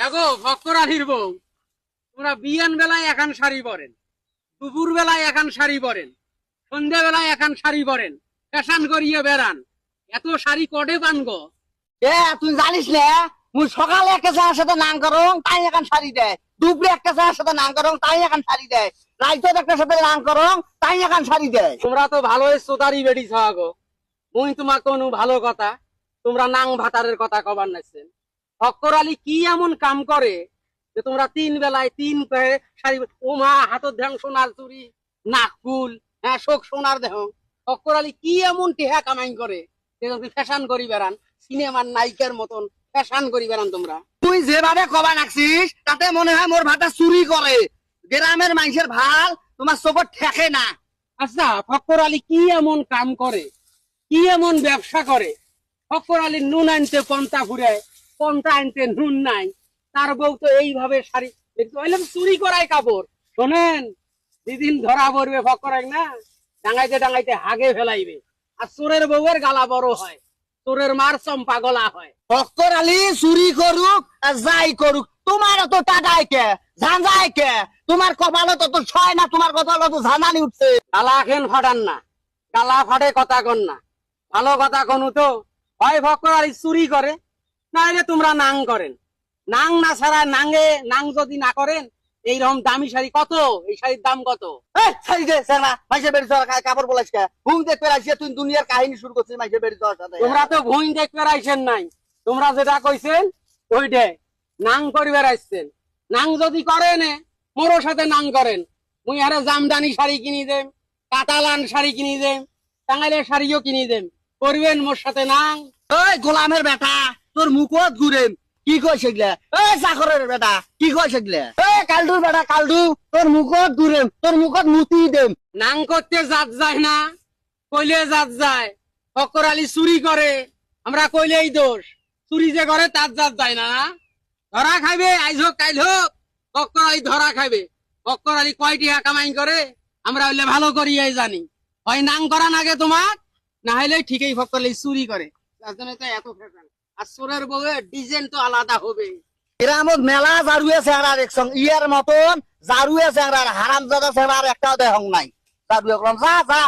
এগো ফক্কর আলীর বউ, তোমরা বিয়ান বেলায় এখান শাড়ি পরেন, দুপুর বেলায় এখান শাড়ি পরেন, সন্ধ্যা বেলায় এখান শাড়ি পরেন, ফ্যাশন করিয়ে বেড়ান। এত শাড়ি কটে পান গো? তুই জানিস না মুই সকালে একটা ছেলের সাথে নাং করং তাই এখন শাড়ি দেয়, দুপুরে একটা ছেলের সাথে নাং করং তাই এখন শাড়ি দেয়, রাইতে একটা সাথে নাং করং তাই এখন শাড়ি দেয়। তোমরা তো ভালোই সোতারি বেড়ি ছাওয়া গো। মুই তোমার কোনো ভালো কথা, তোমরা নাং ভাতারের কথা কবার নাইছেন। ফক্কর আলী কি এমন কাম করে যে তোমরা তিন বেলায় তিন পায়ে শাড়ি, ও মা হাতর দেহ সোনার চুরি, নাকফুল, হ্যাঁ শোক সোনার দেহ। ফক্কর আলী কি এমন টেহা কামাই করে যে ফ্যাশন করি বেড়ান, সিনেমার নায়িকার মতন ফ্যাশন করি বেড়ান তোমরা। তুই যেভাবে কবা নাকছিস তাতে মনে হয় মোর ভাতা চুরি করে। গ্রামের মানুষের ভাল তোমার চোখত ঠেকে না। আচ্ছা, ফক্কর আলী কি এমন কাম করে, কি এমন ব্যবসা করে? ফক্কর আলী নুন আনতে পন্থা ঘুরায়, পন্থা আনতে নুন নাই। তার বউ তো এইভাবে শাড়ি চুরি করায় কাপড়। শোনেন, যেদিন ধরা পড়বে ফক্কর আলী না, ডাঙাইতে ডাঙাইতে হাগে ফেলাইবে। আর চোরের বউয়ের গালা বড় হয়, চোরের মার চম্পা গলা হয়। ফক্কর আলী চুরি করুক আর যাই করুক তোমার তো টাকায় কে ঝাঁঝায় কে, তোমার কপালে তো ছয় না, তোমার কপালে তো ঝাঁঝানি উঠছে। গালা খেন ফাটান না, গালা ফাটে কথা কন না, ভালো কথা কনু তো। হয় ফক্কর আলী চুরি করে, নাহলে তোমরা নাং করেন। নাং না ছাড়া নাঙ্গে নাং যদি না করেন, এইরকম দামি শাড়ি কত? এই শাড়ির দাম কত? কাপড় বলাস ঘুম দেখতে আসছে তুই দুনিয়ার কাহিনী শুরু করছিস মাইসে বেরিয়ে যাওয়ার সাথে। তোমরা তো ভুঁই দেখতে রাইছেন নাই, তোমরা যেটা কইছেন ওইটাই নাং করিবার আসছেন। নাং যদি করেন মোরও সাথে নাং করেন, মুই আরে জামদানি শাড়ি কিনি দেম, কাতালান শাড়ি কিনি দেম, টাঙ্গাইলের শাড়িও কিনি দেম, করবেন মোর সাথে নাং? ওই গোলামের বেটা তোর মুখত ঘুরেন কি কয় সেগুলা? এই চাকরের বেটা কি কয় সেগুলা? এই কালডুর বেটা কালডু তোর মুখত ঘুরেন, তোর মুখত মুতি দেন। নাং করতে জাত যায় না, কইলে জাত যায়। ফক্কর আলী চুরি করে, আমরা কইলেই দোষ। চুরি যে করে তার জাত যায় না। ধরা খাইবে, আইজ হোক কাইল হোক, ফক্কর আলী ধরা খাইবে। ফক্কর আলী কয়টি কামাই করে আমরা হইলে ভালো করিয়াই জানি। হয় নাং করা নাগে তোমার, না হইলে ঠিকই ফক্কর আলী চুরি করে। তার জন্য তো এত ফ্যাশন। আর চোরের বউয়ের ডিজাইন তো আলাদা হবে। গ্রামত মেলা জারুয়ে চেহারা দেখছং, ইয়ার মতন জারুয়ে চেহারা হারামজাদা চেহারা একটাও দেহং নাই। জারুয়ে কলম যা যা